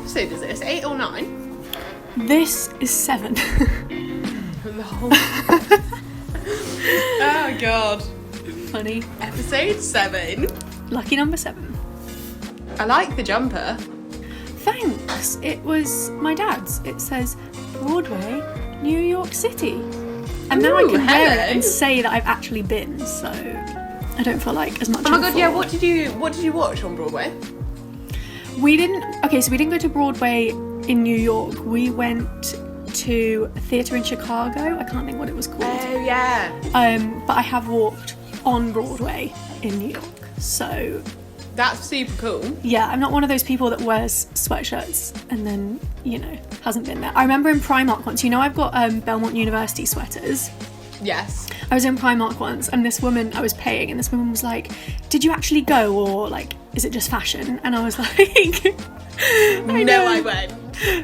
episode is this? 8 or 9? This is 7. Oh god. Funny. Episode 7. Lucky number 7. I like the jumper. Thanks. It was my dad's. It says Broadway, New York City. And now I can wear it and say that I've actually been, so I don't feel like as much. Oh my god, yeah, what did you watch on Broadway? We didn't go to Broadway in New York. We went to a theatre in Chicago. I can't think what it was called. Oh yeah. But I have walked on Broadway in New York. So that's super cool. Yeah, I'm not one of those people that wears sweatshirts and then, hasn't been there. I remember in Primark once, I've got Belmont University sweaters. Yes. I was in Primark once and this woman, I was paying, and this woman was like, did you actually go, or is it just fashion? And I was like, I went.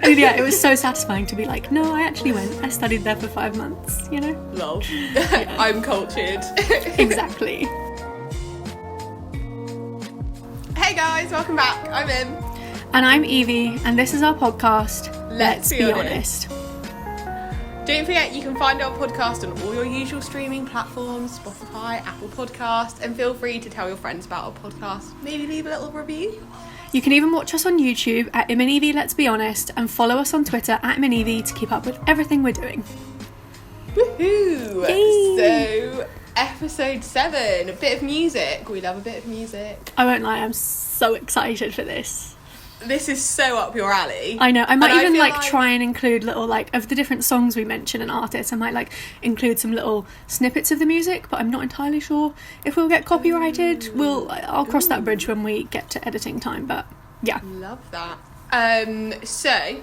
And yeah, it was so satisfying to be like, no, I actually went. I studied there for 5 months, Lol. Yeah. I'm cultured. Exactly. Hey guys, welcome back. I'm Em. And I'm Evie, and this is our podcast, Let's Be Honest. Don't forget you can find our podcast on all your usual streaming platforms, Spotify, Apple Podcasts, and feel free to tell your friends about our podcast. Maybe leave a little review. You can even watch us on YouTube at Imogen and Evie, Let's Be Honest, and follow us on Twitter at Imogen and Evie to keep up with everything we're doing. Woohoo! Yay. So, episode 7, a bit of music. We love a bit of music. I won't lie, I'm so excited for this. This is so up your alley. I know. I might even try and include little of the different songs we mention and artists. I might include some little snippets of the music, but I'm not entirely sure if we'll get copyrighted. I'll cross that bridge when we get to editing time. But yeah, love that. So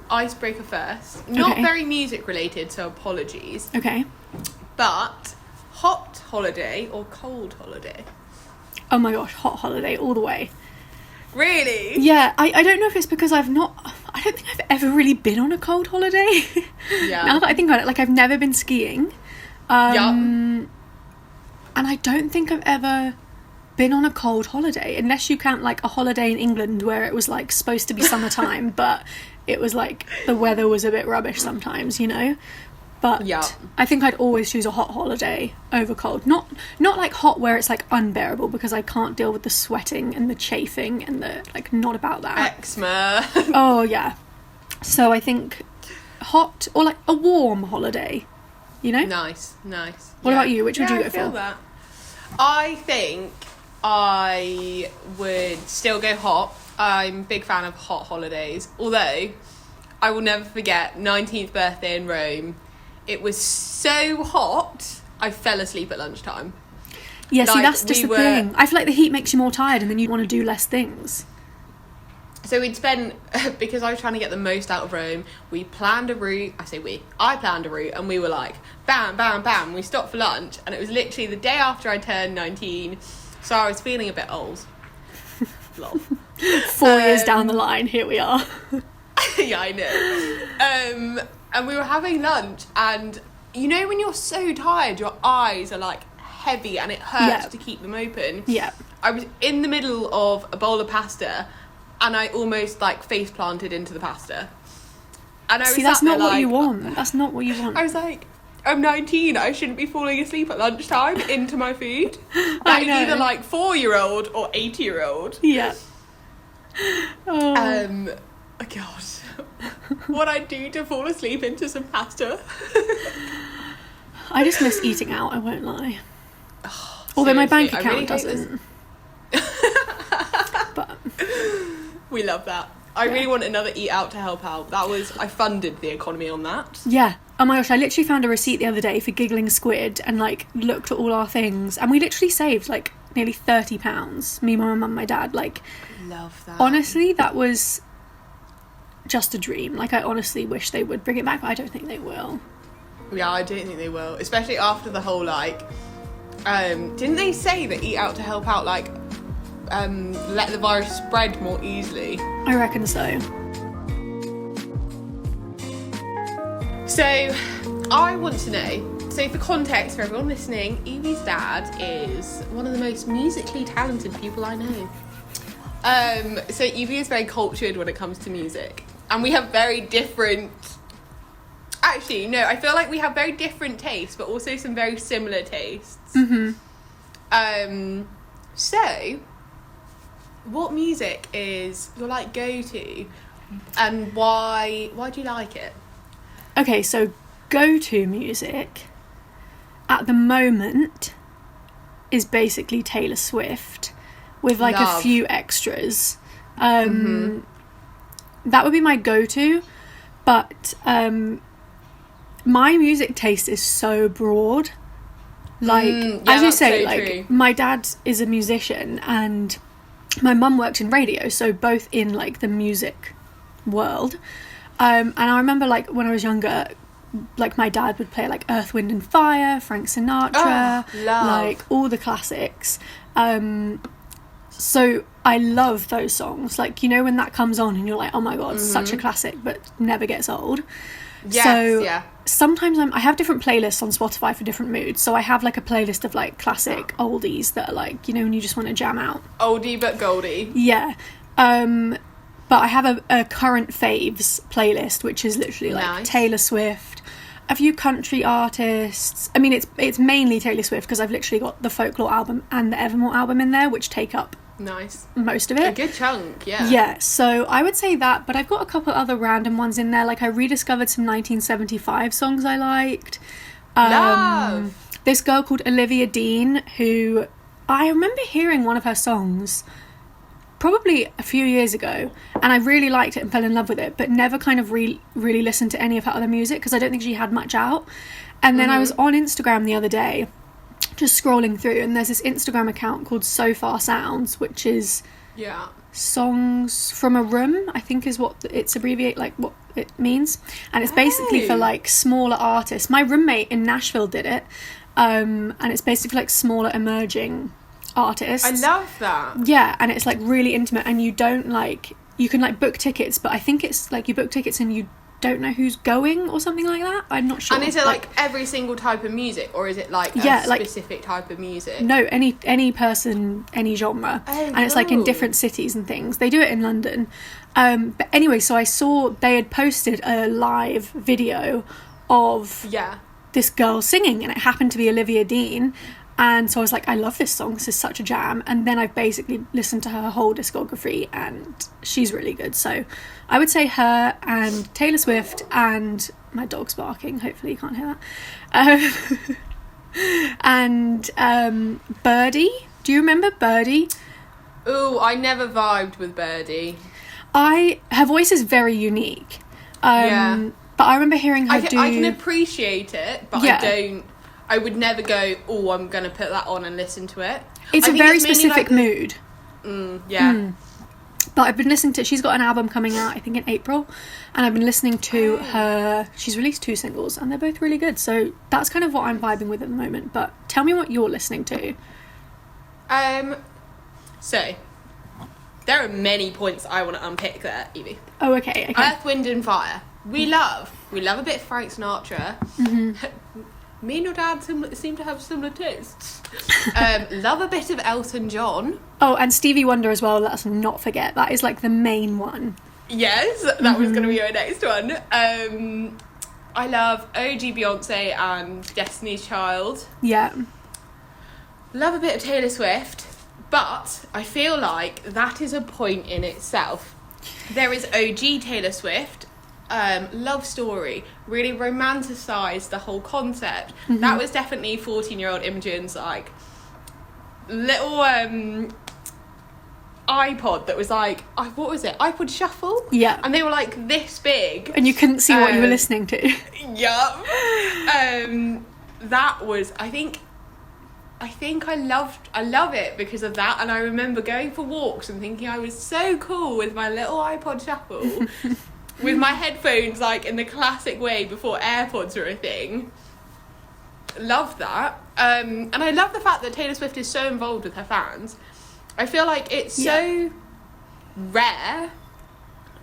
icebreaker first. Not very music related, so apologies. Okay. But hot holiday or cold holiday? Oh my gosh, hot holiday all the way. Really? Yeah, I don't know if it's because I don't think I've ever really been on a cold holiday. Yeah. Now that I think about it, I've never been skiing. And I don't think I've ever been on a cold holiday, unless you count a holiday in England where it was supposed to be summertime, but it was the weather was a bit rubbish sometimes, But I think I'd always choose a hot holiday over cold. Not hot where it's unbearable, because I can't deal with the sweating and the chafing and the not about that. Eczema. Oh yeah. So I think hot or a warm holiday. Nice. What about you? Which would you go for? That. I think I would still go hot. I'm a big fan of hot holidays. Although I will never forget 19th birthday in Rome. It was so hot, I fell asleep at lunchtime. Yeah, see, that's just the thing. I feel like the heat makes you more tired and then you want to do less things. So we'd spent, because I was trying to get the most out of Rome, we planned a route. I planned a route, and we were bam, bam, bam. We stopped for lunch, and it was literally the day after I turned 19, so I was feeling a bit old. Lol. 4 years down the line, here we are. Yeah, I know. And we were having lunch, and when you're so tired, your eyes are heavy and it hurts to keep them open. Yeah. I was in the middle of a bowl of pasta, and I almost face planted into the pasta. And I was that's not what you want. That's not what you want. I was I'm 19. I shouldn't be falling asleep at lunchtime into my food. I know. Either 4-year-old or 80-year-old. Yeah. Oh God. What I'd do to fall asleep into some pasta. I just miss eating out, I won't lie. Although my bank account doesn't. But we love that. I really want another eat out to help out. I funded the economy on that. Yeah. Oh my gosh, I literally found a receipt the other day for Giggling Squid and looked at all our things, and we literally saved nearly £30. Me, my mum and my dad. Love that. Honestly, that was just a dream. I honestly wish they would bring it back, but I don't think they will. Yeah, I don't think they will, especially after the whole didn't they say that eat out to help out let the virus spread more easily? I reckon so. So I want to know, so for context for everyone listening, Evie's dad is one of the most musically talented people I know. So Evie is very cultured when it comes to music, and we have very different. Actually, no, I feel like we have very different tastes, but also some very similar tastes. So, what music is your like go-to, and why do you like it? Okay, so go-to music at the moment is basically Taylor Swift with like Love. a few extras. That would be my go-to, but my music taste is so broad. Like, as you say, so like, true. my dad is a musician and my mum worked in radio, so both in, like, the music world. And I remember, like, when I was younger, like, my dad would play, like, Earth, Wind and Fire, Frank Sinatra, love. like, all the classics. So I love those songs. Like, you know, when that comes on and you're like, oh my God, such a classic, but never gets old. Yes, so yeah. sometimes I have different playlists on Spotify for different moods. So I have like a playlist of like classic oldies that are like, you know, when you just want to jam out. Oldie but goldie. Yeah. But I have a current faves playlist, which is literally like Nice. Taylor Swift, a few country artists. I mean, it's mainly Taylor Swift because I've literally got the Folklore album and the Evermore album in there, which take up Nice. most of A it. good chunk, yeah. Yeah, so I would say that, but I've got a couple other random ones in there. Like I rediscovered some 1975 songs I liked. Love. This girl called Olivia Dean, who I remember hearing one of her songs probably a few years ago, and I really liked it and fell in love with it, but never kind of really listened to any of her other music because I don't think she had much out. And then I was on Instagram the other day just scrolling through, and there's this Instagram account called So Far Sounds, which is Yeah. songs from a room, I think is what it's abbreviate, like what it means, and it's basically for Oh. like smaller artists. My roommate in Nashville did it, and it's basically like smaller emerging artists. I love that. Yeah, and it's like really intimate, and you don't like, you can like book tickets, but I think it's like you book tickets and you don't know who's going or something like that. I'm not sure. And is it like every single type of music, or is it like Yeah, a like- specific type of music? No, any person, any genre. Oh, and it's like in cool. different cities and things. They do it in London. But anyway, so I saw they had posted a live video of Yeah. this girl singing, and it happened to be Olivia Dean. And so I was like, I love this song, this is such a jam. And then I've basically listened to her whole discography, and she's really good. So I would say her and Taylor Swift, and my dog's barking, hopefully you can't hear that. And Birdie. Do you remember Birdie? Ooh, I never vibed with Birdie. Her voice is very unique. Yeah. But I remember hearing her I can appreciate it, but Yeah. I would never go, oh, I'm going to put that on and listen to it. It's I a think very it's mainly specific like mood. Yeah. But I've been listening to, she's got an album coming out, I think in April, and I've been listening to her, she's released 2 singles, and they're both really good, so that's kind of what I'm vibing with at the moment. But tell me what you're listening to. So, there are many points I want to unpick there, Evie. Oh, okay. Earth, Wind and Fire. We love a bit of Frank Sinatra. Me and your dad seem to have similar tastes. Love a bit of Elton John. Oh, and Stevie Wonder as well, let's not forget, that is like the main one. Yes, that was going to be our next one. I love OG Beyonce and Destiny's Child. Yeah. Love a bit of Taylor Swift, but I feel like that is a point in itself. There is OG Taylor Swift, Love Story, really romanticised the whole concept. That was definitely 14-year-old Imogen's like little iPod that was like, what was it? iPod Shuffle? Yeah. And they were like this big. And you couldn't see what you were listening to. Yup. That was, I think I love it because of that. And I remember going for walks and thinking I was so cool with my little iPod Shuffle with my headphones like in the classic way before AirPods were a thing. Love that. And I love the fact that Taylor Swift is so involved with her fans. I feel like it's so rare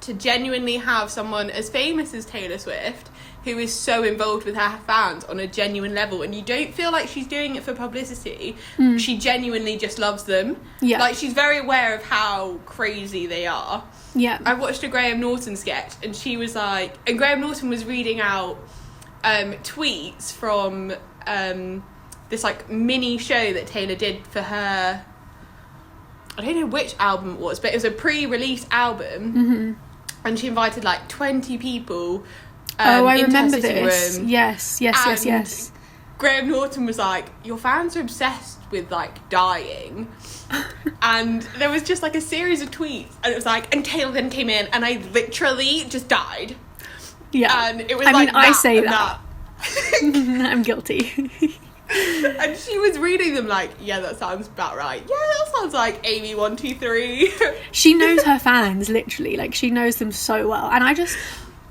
to genuinely have someone as famous as Taylor Swift who is so involved with her fans on a genuine level, and you don't feel like she's doing it for publicity. She genuinely just loves them. Yeah. Like, she's very aware of how crazy they are. Yeah. I watched a Graham Norton sketch, and she was like, and Graham Norton was reading out tweets from this like mini show that Taylor did for her. I don't know which album it was, but it was a pre-release album, and she invited like 20 people. I into remember her sitting this. room. Yes. Graham Norton was like, your fans are obsessed with like dying. And there was just like a series of tweets, and it was like, and Taylor then came in, and I literally just died. Yeah. And it was I say that. I'm guilty. And she was reading them like, yeah, that sounds about right. Yeah, that sounds like Amy 123. She knows her fans, literally. Like, she knows them so well. And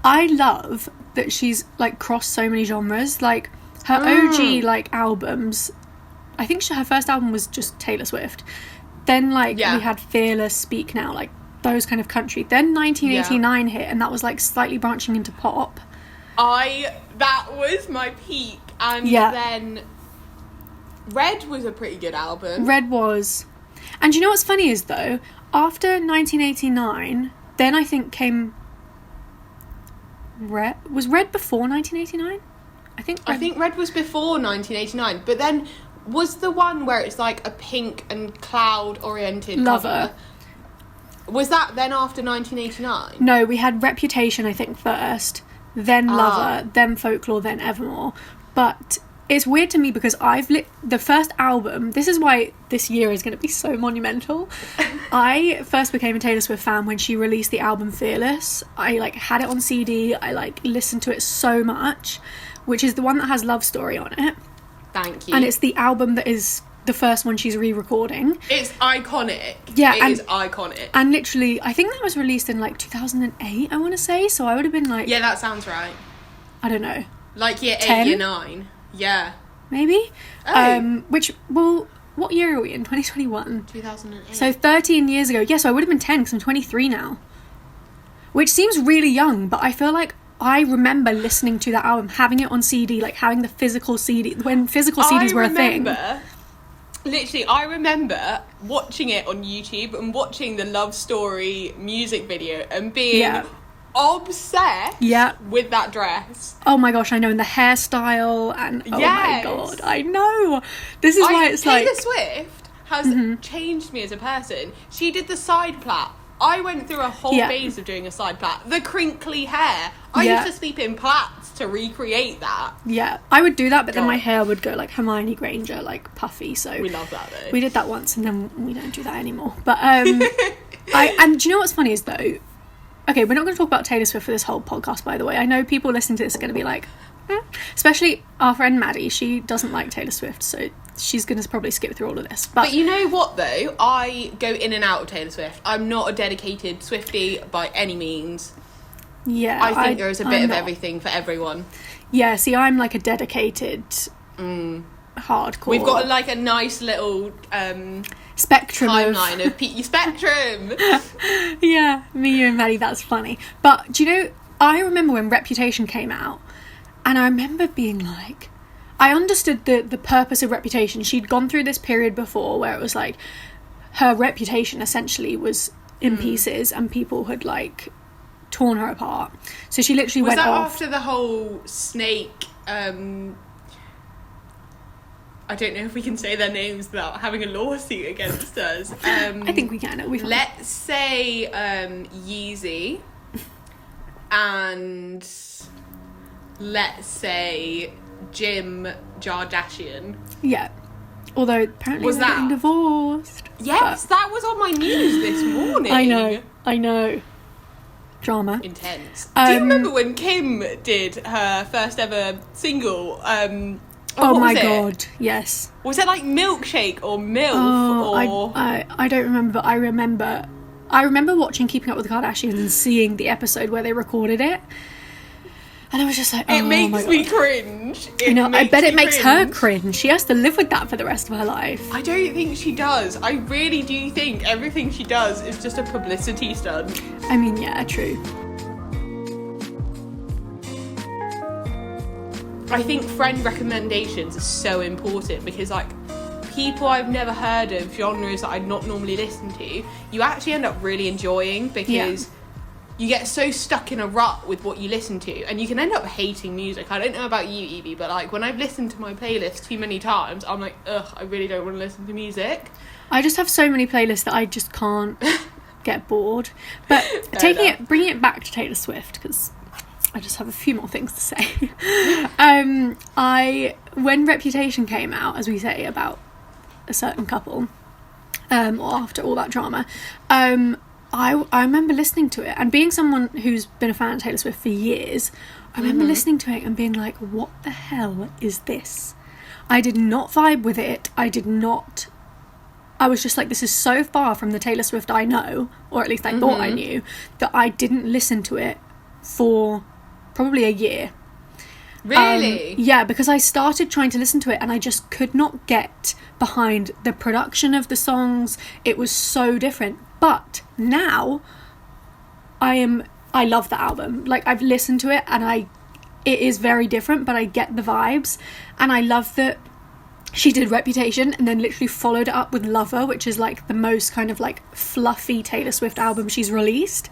I love that she's like crossed so many genres. Like, her OG like albums, I think her first album was just Taylor Swift. Then like we had Fearless, Speak Now, like those kind of country. Then 1989 hit, and that was like slightly branching into pop. That was my peak. And then Red was a pretty good album. Red was. And you know what's funny is, though, after 1989, then I think came Red. Was Red before 1989? I think Red was before 1989, but then was the one where it's like a pink and cloud oriented Lover. cover. Was that then after 1989? No, we had Reputation, I think, first, then Lover, then Folklore, then Evermore. But it's weird to me because the first album, this is why this year is going to be so monumental. I first became a Taylor Swift fan when she released the album Fearless. I like had it on CD. I like listened to it so much, which is the one that has Love Story on it. Thank you. And it's the album that is the first one she's re-recording. It's iconic. Yeah, it is iconic. And literally, I think that was released in like 2008, I want to say. So I would have been like... Yeah, that sounds right. I don't know. Like year 10? 8, year 9. Yeah. Maybe? Oh. What year are we in? 2021? 2008. So 13 years ago. Yeah, so I would have been 10 because I'm 23 now. Which seems really young, but I feel like I remember listening to that album, having it on CD, like having the physical CD, when physical CDs were a thing. Literally, I remember watching it on YouTube and watching the Love Story music video and being obsessed with that dress. Oh my gosh, I know, and the hairstyle, and oh my god, I know. This is why it's Taylor like... Swift has changed me as a person. She did the side plait. I went through a whole phase of doing a side plait. The crinkly hair. I used to sleep in plaits to recreate that. Yeah, I would do that, but then my hair would go like Hermione Granger, like puffy. So we love that though. We did that once, and then we don't do that anymore. But and do you know what's funny is though? Okay, we're not going to talk about Taylor Swift for this whole podcast, by the way. I know people listening to this are going to be like, especially our friend Maddie. She doesn't like Taylor Swift, so she's going to probably skip through all of this. But you know what, though? I go in and out of Taylor Swift. I'm not a dedicated Swiftie by any means. Yeah. I think there is a bit of everything for everyone. Yeah, see, I'm like a dedicated hardcore. We've got like a nice little... spectrum timeline of spectrum. Yeah, me, you and Maddie, that's funny. But do you know, I remember when Reputation came out, and I remember being like, I understood the purpose of Reputation. She'd gone through this period before where it was like her reputation essentially was in pieces, and people had like torn her apart. So she literally went off. Was that after the whole Snake I don't know if we can say their names without having a lawsuit against us. I think we can. Let's say Yeezy and let's say Jim Kardashian. Yeah. Although apparently they're getting divorced. Yes, that was on my news this morning. I know. Drama. Intense. Do you remember when Kim did her first ever single? Oh my god, yes. Was it like Milkshake or MILF? I don't remember, but I remember watching Keeping Up with the Kardashians and seeing the episode where they recorded it. And I was just like, oh my god. It makes me cringe. I bet it makes her cringe. She has to live with that for the rest of her life. I don't think she does. I really do think everything she does is just a publicity stunt. I mean, yeah, true. I think friend recommendations are so important because, like, people I've never heard of, genres that I'd not normally listen to, you actually end up really enjoying because you get so stuck in a rut with what you listen to, and you can end up hating music. I don't know about you, Evie, but, like, when I've listened to my playlist too many times, I'm like, ugh, I really don't want to listen to music. I just have so many playlists that I just can't get bored. But bringing it back to Taylor Swift, because I just have a few more things to say. When Reputation came out, as we say about a certain couple, or after all that drama, I remember listening to it, and being someone who's been a fan of Taylor Swift for years, I remember listening to it and being like, what the hell is this? I did not vibe with it. I was just like, this is so far from the Taylor Swift I know, or at least I thought I knew, that I didn't listen to it for probably a year. Really? Yeah, because I started trying to listen to it and I just could not get behind the production of the songs. It was so different. But now I love the album. Like, I've listened to it and it is very different, but I get the vibes. And I love that she did Reputation and then literally followed it up with Lover, which is like the most kind of like fluffy Taylor Swift album she's released.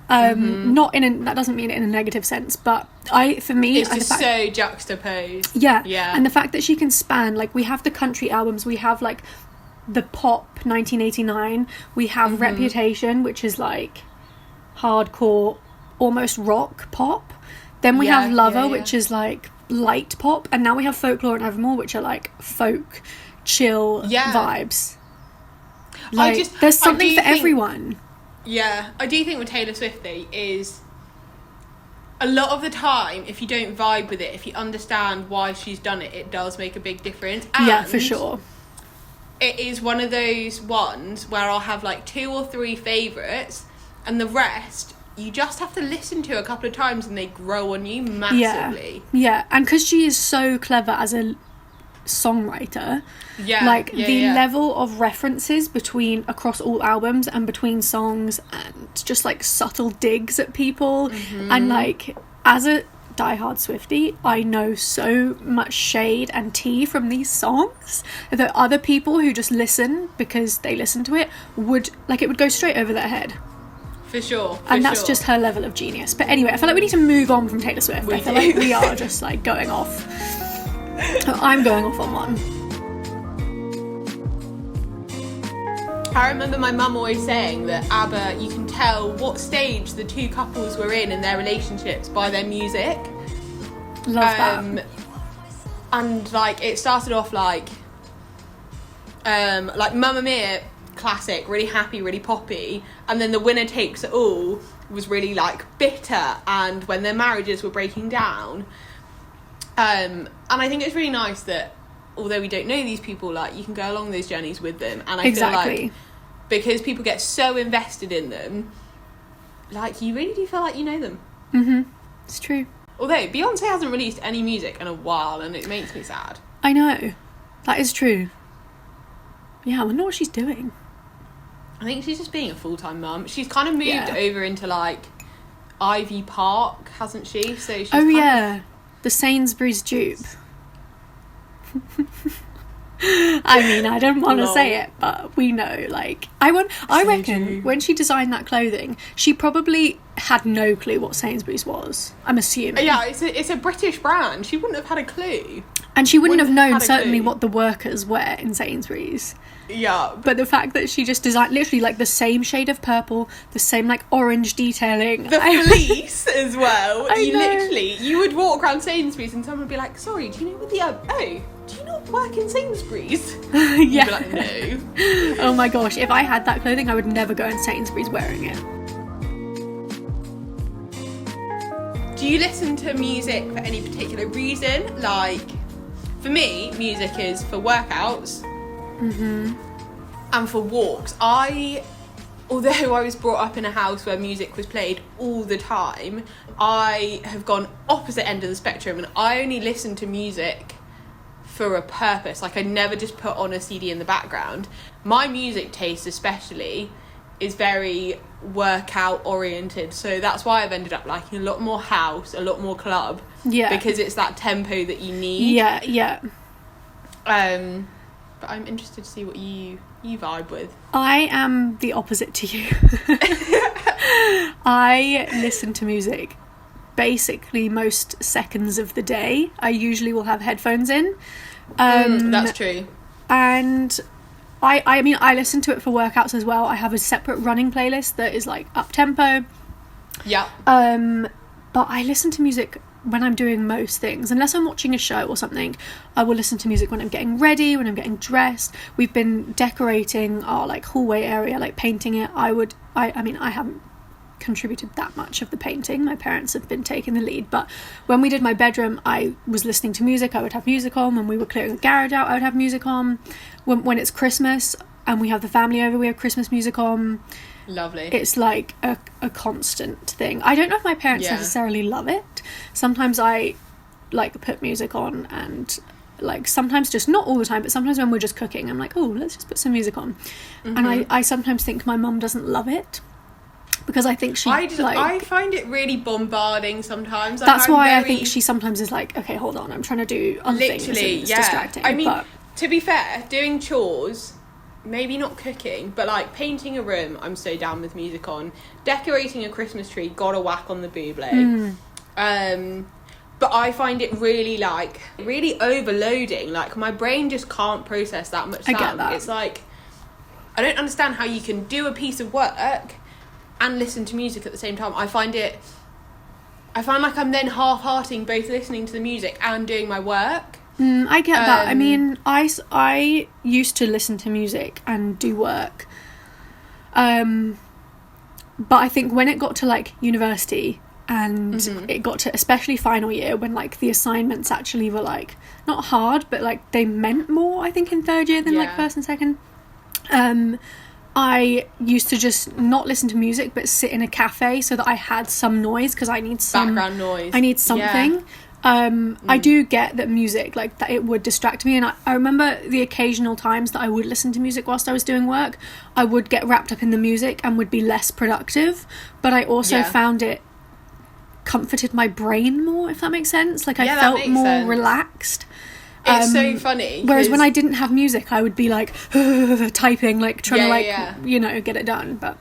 That doesn't mean it in a negative sense, but it's just so juxtaposed. Yeah. And the fact that she can span, like, we have the country albums, we have like the pop 1989, we have Reputation, which is like hardcore, almost rock pop. Then we have Lover, which is like light pop, and now we have Folklore and Evermore, which are like folk chill vibes. Like, there's something for everyone. Yeah, I do think with Taylor Swift though is a lot of the time, if you don't vibe with it, if you understand why she's done it, it does make a big difference. And yeah, for sure. It is one of those ones where I'll have like 2 or 3 favourites, and the rest you just have to listen to a couple of times and they grow on you massively. Yeah, and because she is so clever as a songwriter, the level of references across all albums and between songs, and just like subtle digs at people, and like, as a diehard Swiftie, I know so much shade and tea from these songs that other people who just listen because they listen to it would go straight over their head. For sure. And that's just her level of genius. But anyway, I feel like we need to move on from Taylor Swift. I feel like we are just like going off. I'm going off on one. I remember my mum always saying that ABBA, you can tell what stage the 2 couples were in their relationships by their music. Love that. And like, it started off like Mamma Mia, classic, really happy, really poppy, and then The Winner Takes It All was really like bitter, and when their marriages were breaking down. And I think it's really nice that although we don't know these people, like, you can go along those journeys with them, and I feel like because people get so invested in them, like, you really do feel like you know them. It's true. Although Beyonce hasn't released any music in a while, and it makes me sad. I know, that is true. Yeah, I wonder what she's doing. I think she's just being a full-time mum. She's kind of moved over into like Ivy Park, hasn't she? So she's the Sainsbury's dupe. I mean, I don't want to say it, but we know, like, I reckon when she designed that clothing, she probably had no clue what Sainsbury's was, I'm assuming. Yeah, it's a British brand. She wouldn't have had a clue. And she wouldn't have known certainly what the workers wear in Sainsbury's. Yeah. But the fact that she just designed literally like the same shade of purple, the same like orange detailing. The fleece as well. You would walk around Sainsbury's and someone would be like, sorry, do you know what do you not work in Sainsbury's? Yeah. You'd be like, no. Oh my gosh, if I had that clothing, I would never go in Sainsbury's wearing it. Do you listen to music for any particular reason? Like, for me, music is for workouts and for walks. Although I was brought up in a house where music was played all the time, I have gone opposite end of the spectrum, and I only listen to music for a purpose. Like, I never just put on a CD in the background. My music taste especially is very workout oriented, so that's why I've ended up liking a lot more house, a lot more club, because it's that tempo that you need. But I'm interested to see what you vibe with. I am the opposite to you. I listen to music basically most seconds of the day. I usually will have headphones in. That's true. And I mean, I listen to it for workouts as well. I have a separate running playlist that is like up tempo. Yeah. But I listen to music when I'm doing most things. Unless I'm watching a show or something, I will listen to music when I'm getting ready, when I'm getting dressed. We've been decorating our like hallway area, like painting it. I mean, I haven't contributed that much of the painting. My parents have been taking the lead, but when we did my bedroom, I was listening to music. I would have music on. When we were clearing the garage out, I would have music on. When it's Christmas and we have the family over, we have Christmas music on. Lovely. It's like a constant thing. I don't know if my parents necessarily love it. Sometimes I like put music on, and like sometimes, just not all the time, but sometimes when we're just cooking, I'm like, oh, let's just put some music on. And I sometimes think my mum doesn't love it, because I think I find it really bombarding sometimes. That's why I think she sometimes is like, okay, hold on, I'm trying to do other things. It's distracting. I mean, to be fair, doing chores, maybe not cooking, but like painting a room, I'm so down with music on. Decorating a Christmas tree, gotta whack on the buble. But I find it really overloading. Like, my brain just can't process that much sound. I get that. It's like, I don't understand how you can do a piece of work and listen to music at the same time. I find like I'm then half-hearting both listening to the music and doing my work. I get that. I mean, I used to listen to music and do work. But I think when it got to like university and it got to especially final year, when like the assignments actually were like not hard, but like they meant more, I think, in third year than like first and second. I used to just not listen to music but sit in a cafe so that I had some noise, because I need some background noise. I need something. I do get that music, like, that it would distract me, and I remember the occasional times that I would listen to music whilst I was doing work. I would get wrapped up in the music and would be less productive, but I also found it comforted my brain more, if that makes sense. Like, I felt more relaxed. It's so funny. Whereas when I didn't have music, I would be like typing, like trying to you know, get it done. But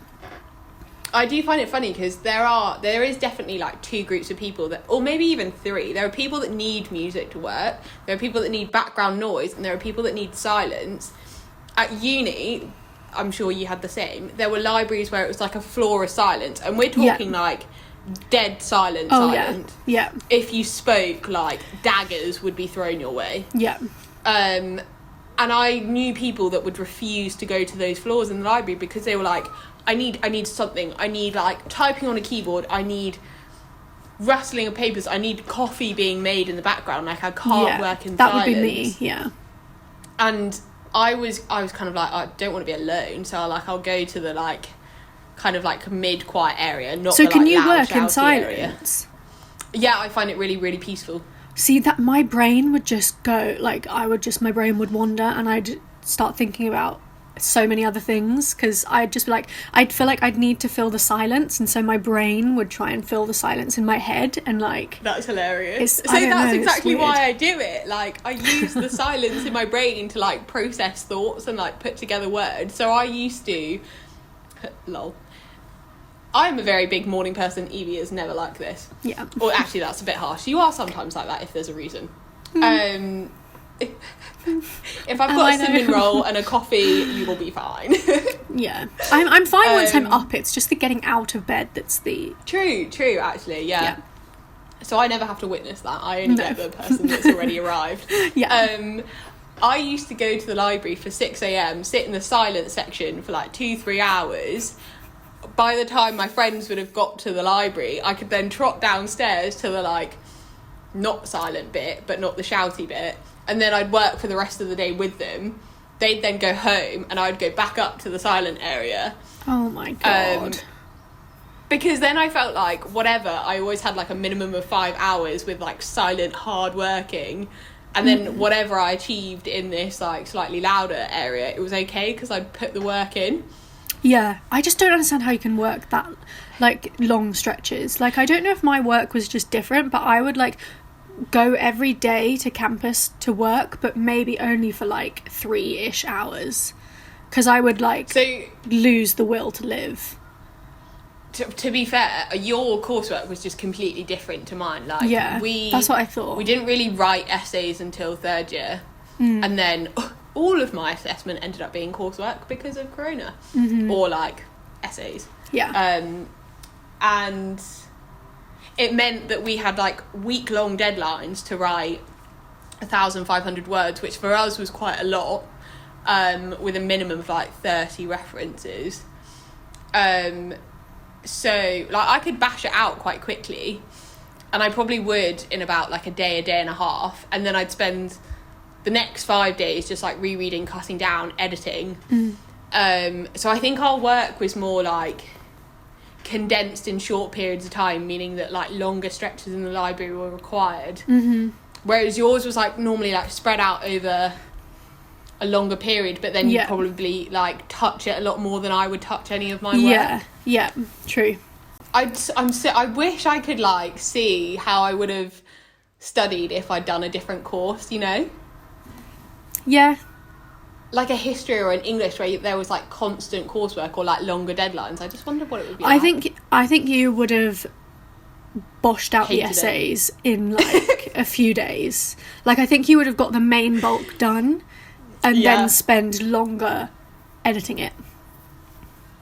I do find it funny because there is definitely like two groups of people that, or maybe even three. There are people that need music to work. There are people that need background noise, and there are people that need silence. At uni, I'm sure you had the same. There were libraries where it was like a floor of silence, and we're talking like dead silent. Yeah. If you spoke, like, daggers would be thrown your way. Yeah. And I knew people that would refuse to go to those floors in the library because they were like, I need something. I need, like, typing on a keyboard. I need rustling of papers. I need coffee being made in the background. Like, I can't work in silence. That would be me, yeah. And I was kind of like, I don't want to be alone, so I'll go to the, like, kind of like mid-quiet area, not so the, like, can you loud, work in silence area. Yeah, I find it really, really peaceful. See, that my brain would just go, like, my brain would wander, and I'd start thinking about so many other things, because I'd just be like, I'd feel like I'd need to fill the silence, and so my brain would try and fill the silence in my head, and like, that's hilarious. So that's exactly why I do it. Like, I use the silence in my brain to, like, process thoughts and, like, put together words. So I used to lol, I'm a very big morning person. Evie is never like this. Yeah. Or actually, that's a bit harsh. You are sometimes like that if there's a reason. If I've got a cinnamon roll and a coffee, you will be fine. Yeah. I'm fine once I'm up. It's just the getting out of bed that's the... True, actually, yeah. So I never have to witness that. I only get the person that's already arrived. Yeah. I used to go to the library for 6 a.m, sit in the silence section for like 2-3 hours. By the time my friends would have got to the library, I could then trot downstairs to the, like, not silent bit, but not the shouty bit, and then I'd work for the rest of the day with them. They'd then go home, and I'd go back up to the silent area. Oh my god. Because then I felt like, whatever, I always had, like, a minimum of 5 hours with, like, silent, hard working. And then whatever I achieved in this, like, slightly louder area, it was okay because I'd put the work in. Yeah, I just don't understand how you can work that, like, long stretches. Like, I don't know if my work was just different, but I would, like, go every day to campus to work, but maybe only for, like, 3-ish hours. Because I would, like, lose the will to live. To be fair, your coursework was just completely different to mine. Like, yeah, that's what I thought. We didn't really write essays until 3rd year. And then all of my assessment ended up being coursework because of Corona. Or, like, essays. Yeah. And it meant that we had, like, week-long deadlines to write 1,500 words, which for us was quite a lot, with a minimum of, like, 30 references. So, like, I could bash it out quite quickly, and I probably would in about, like, a day and a half, and then I'd spend the next 5 days just, like, rereading, cutting down, editing. So I think our work was more, like, condensed in short periods of time, meaning that, like, longer stretches in the library were required. Whereas yours was, like, normally, like, spread out over a longer period, but then you'd probably, like, touch it a lot more than I would touch any of my work. Yeah, true. I wish I could, like, see how I would have studied if I'd done a different course, you know? Yeah. Like a history or an English where there was, like, constant coursework or, like, longer deadlines. I just wonder what it would be like. I think you would have boshed out the essays in, like, a few days. Like, I think you would have got the main bulk done and then spend longer editing it.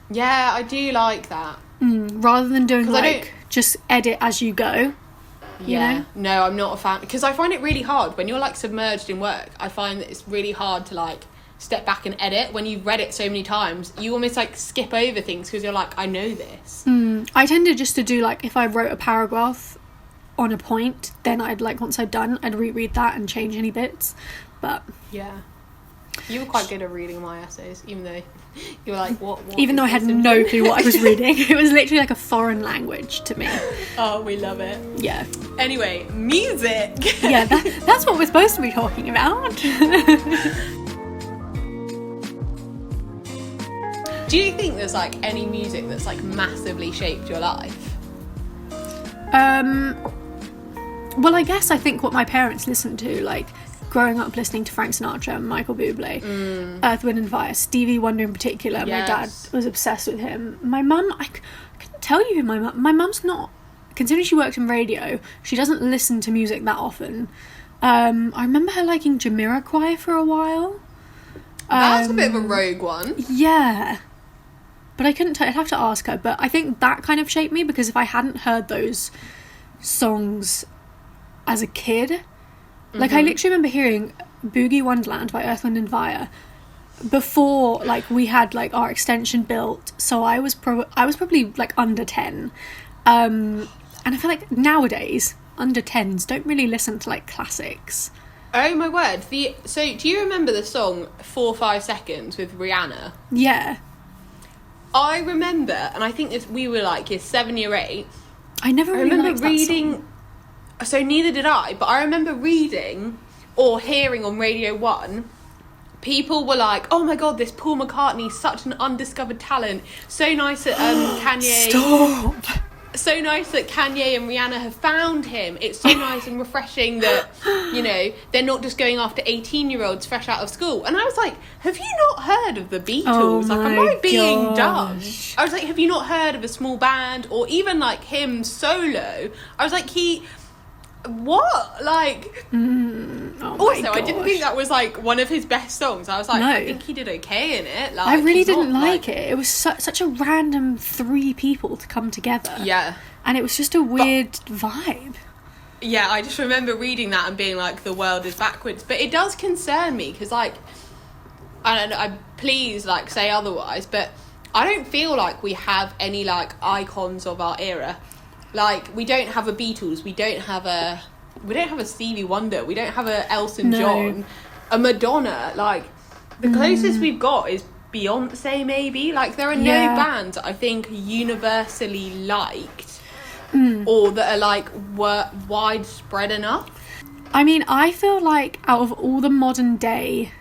Yeah, I do like that. Rather than doing, like, just edit as you go. You know? No, I'm not a fan. Because I find it really hard. When you're, like, submerged in work, I find that it's really hard to, like, step back and edit. When you've read it so many times, you almost, like, skip over things because you're like, I know this. I tended just to do, like, if I wrote a paragraph on a point, then I'd, like, once I'd done, I'd reread that and change any bits. But yeah, you were quite good at reading my essays, even though you were like, what even though I had no clue what I was reading. It was literally like a foreign language to me. Oh, we love it. Yeah. Anyway, music. Yeah, that's what we're supposed to be talking about. Do you think there's, like, any music that's, like, massively shaped your life? Well, I guess I think what my parents listened to, like, growing up listening to Frank Sinatra and Michael Bublé, Earth, Wind and Fire, Stevie Wonder in particular. Yes. My dad was obsessed with him. My mum, I couldn't tell you who my mum's not, considering she works in radio, she doesn't listen to music that often. I remember her liking Jamiroquai for a while. That's a bit of a rogue one. Yeah. But I couldn't tell, I'd have to ask her. But I think that kind of shaped me, because if I hadn't heard those songs as a kid, like, I literally remember hearing Boogie Wonderland by Earth, Wind and Fire before, like, we had, like, our extension built, so I was probably, like, under 10. And I feel like nowadays, under 10s don't really listen to, like, classics. Oh my word. So, do you remember the song 4 5 Seconds with Rihanna? Yeah. I remember, and I think we were, like, year 7, year 8. I remember reading... That song. So neither did I, but I remember reading or hearing on Radio 1, people were like, oh my god, this Paul McCartney's such an undiscovered talent. So nice that Kanye... Stop! So nice that Kanye and Rihanna have found him. It's so nice and refreshing that, you know, they're not just going after 18-year-olds fresh out of school. And I was like, have you not heard of the Beatles? Oh, like, am I being dumb? gosh. I was like, have you not heard of a small band? Or even, like, him solo? I was like, what? Like... also, I didn't think that was, like, one of his best songs. I was like, I think he did okay in it. Like, I really didn't like it. It was such a random 3 people to come together. Yeah. And it was just a weird vibe. Yeah, I just remember reading that and being like, the world is backwards. But it does concern me, because, like, I please, like, say otherwise, but I don't feel like we have any, like, icons of our era. Like, we don't have a Beatles, we don't have a Stevie Wonder, we don't have a Elton John, a Madonna. Like, the closest we've got is Beyonce, maybe. Like, there are no bands I think universally liked or that are, like, widespread enough. I mean, I feel like out of all the modern day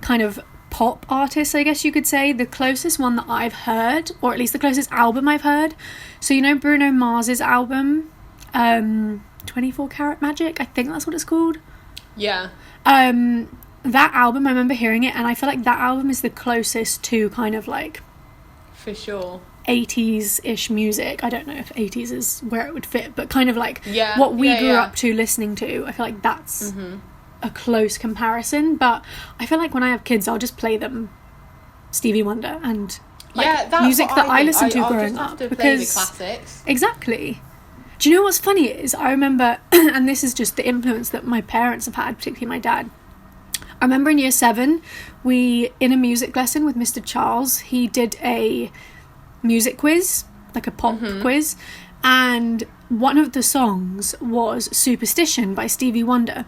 kind of pop artists, I guess you could say, the closest one that I've heard, or at least the closest album I've heard, so you know Bruno Mars's album, 24 Karat Magic, I think that's what it's called. Yeah. That album, I remember hearing it, and I feel like that album is the closest to kind of like... For sure. 80s-ish music. I don't know if 80s is where it would fit, but kind of like what we grew up to listening to. I feel like that's a close comparison, but I feel like when I have kids, I'll just play them Stevie Wonder and like music that I listened to growing up, because play the classics. Exactly. Do you know what's funny is I remember, and this is just the influence that my parents have had, particularly my dad. I remember in year 7, in a music lesson with Mr. Charles, he did a music quiz, like a pop quiz, and one of the songs was Superstition by Stevie Wonder.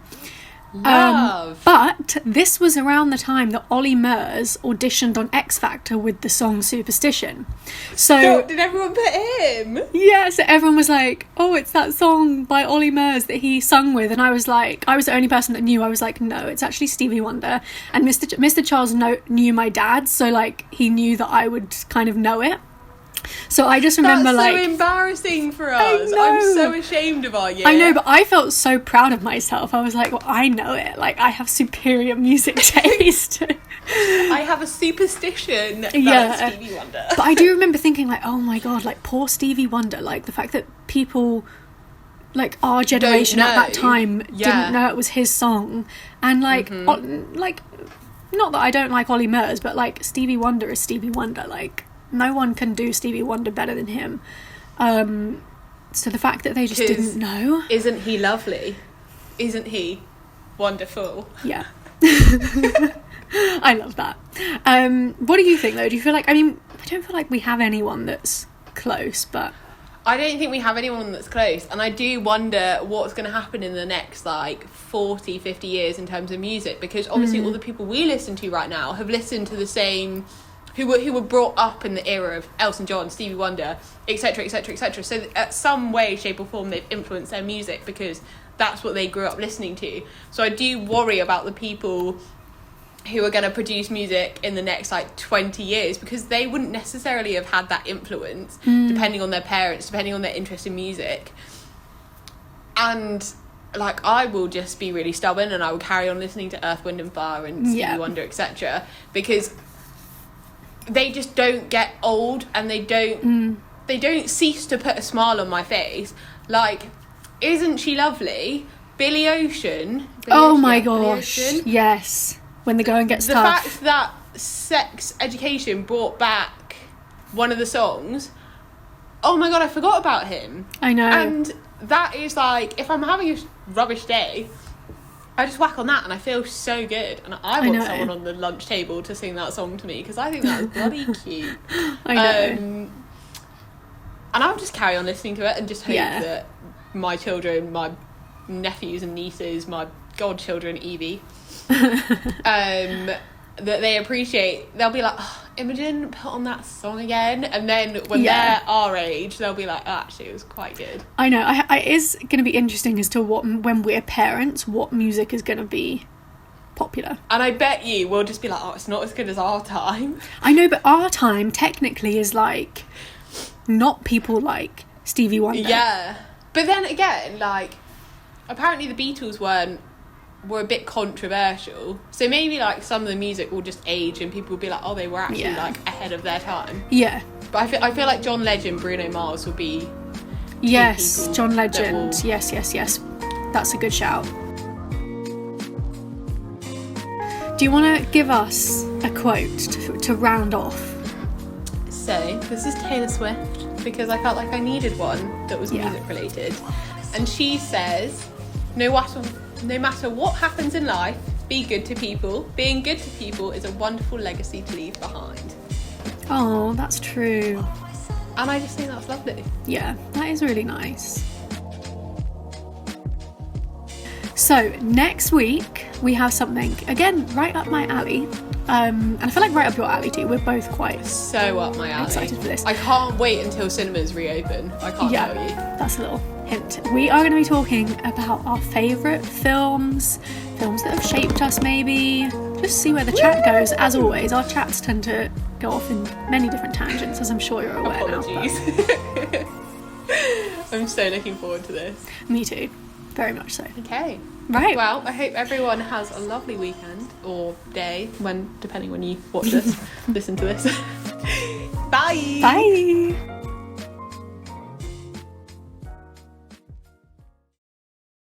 But this was around the time that Ollie Murs auditioned on X Factor with the song Superstition. So did everyone put him? Yeah, so everyone was like, oh, it's that song by Ollie Murs that he sung with, and I was like, I was the only person that knew. I was like, no, it's actually Stevie Wonder. And Mr. Charles knew my dad, so like he knew that I would kind of know it. So I just remember That's like... so embarrassing for us. I'm so ashamed of our year. I know, but I felt so proud of myself. I was like, well, I know it. Like, I have superior music taste. I have a superstition about Stevie Wonder. But I do remember thinking like, oh my God, like poor Stevie Wonder. Like the fact that people, like our generation at that time didn't know it was his song. And like, like, not that I don't like Ollie Murs, but like Stevie Wonder is Stevie Wonder. Like, no one can do Stevie Wonder better than him. So the fact that they just didn't know. Isn't he lovely? Isn't he wonderful? Yeah. I love that. What do you think though? Do you feel like, I mean, I don't feel like we have anyone that's close, but... I don't think we have anyone that's close, and I do wonder what's going to happen in the next like 40, 50 years in terms of music, because obviously all the people we listen to right now have listened to the same... who were brought up in the era of Elton John, Stevie Wonder, etc, etc, etc. So at some way, shape or form, they've influenced their music because that's what they grew up listening to. So I do worry about the people who are going to produce music in the next like 20 years, because they wouldn't necessarily have had that influence depending on their parents, depending on their interest in music. And like, I will just be really stubborn and I will carry on listening to Earth, Wind and Fire and Stevie Wonder, etc, because they just don't get old, and they don't cease to put a smile on my face. Like, Isn't She Lovely? Billy Ocean. My gosh, yes. When the going gets tough. The fact that Sex Education brought back one of the songs, oh my God, I forgot about him. I know. And that is like, if I'm having a rubbish day, I just whack on that and I feel so good, and I want someone on the lunch table to sing that song to me, because I think that's bloody cute. I know. And I'll just carry on listening to it and just hope that my children, my nephews and nieces, my godchildren, Evie, that they appreciate. They'll be like, oh, Imogen, put on that song again, and then when they're our age, they'll be like, oh, actually, it was quite good. I know. It is going to be interesting as to when we're parents, what music is going to be popular. And I bet you we'll just be like, oh, it's not as good as our time. I know, but our time technically is like not people like Stevie Wonder. Yeah, but then again, like, apparently the Beatles were a bit controversial, so maybe like some of the music will just age and people will be like, oh, they were actually like ahead of their time. But I feel like John Legend, Bruno Mars will be John Legend. Yes, that's a good shout. Do you want to give us a quote to round off? So this is Taylor Swift, because I felt like I needed one that was music related, and she says, no matter what happens in life, be good to people. Being good to people is a wonderful legacy to leave behind. Oh, that's true. And I just think that's lovely. Yeah, that is really nice. So, next week, we have something, again, right up my alley. And I feel like right up your alley too. We're both quite so up my alley. Excited for this. I can't wait until cinemas reopen. I can't tell you. That's a little hint. We are going to be talking about our favourite films that have shaped us maybe, just see where the chat goes. As always, our chats tend to go off in many different tangents, as I'm sure you're aware Apologies. now. I'm so looking forward to this. Me too. Very much so. Okay. Right. Well, I hope everyone has a lovely weekend or day, depending when you watch this, listen to this. Bye. Bye.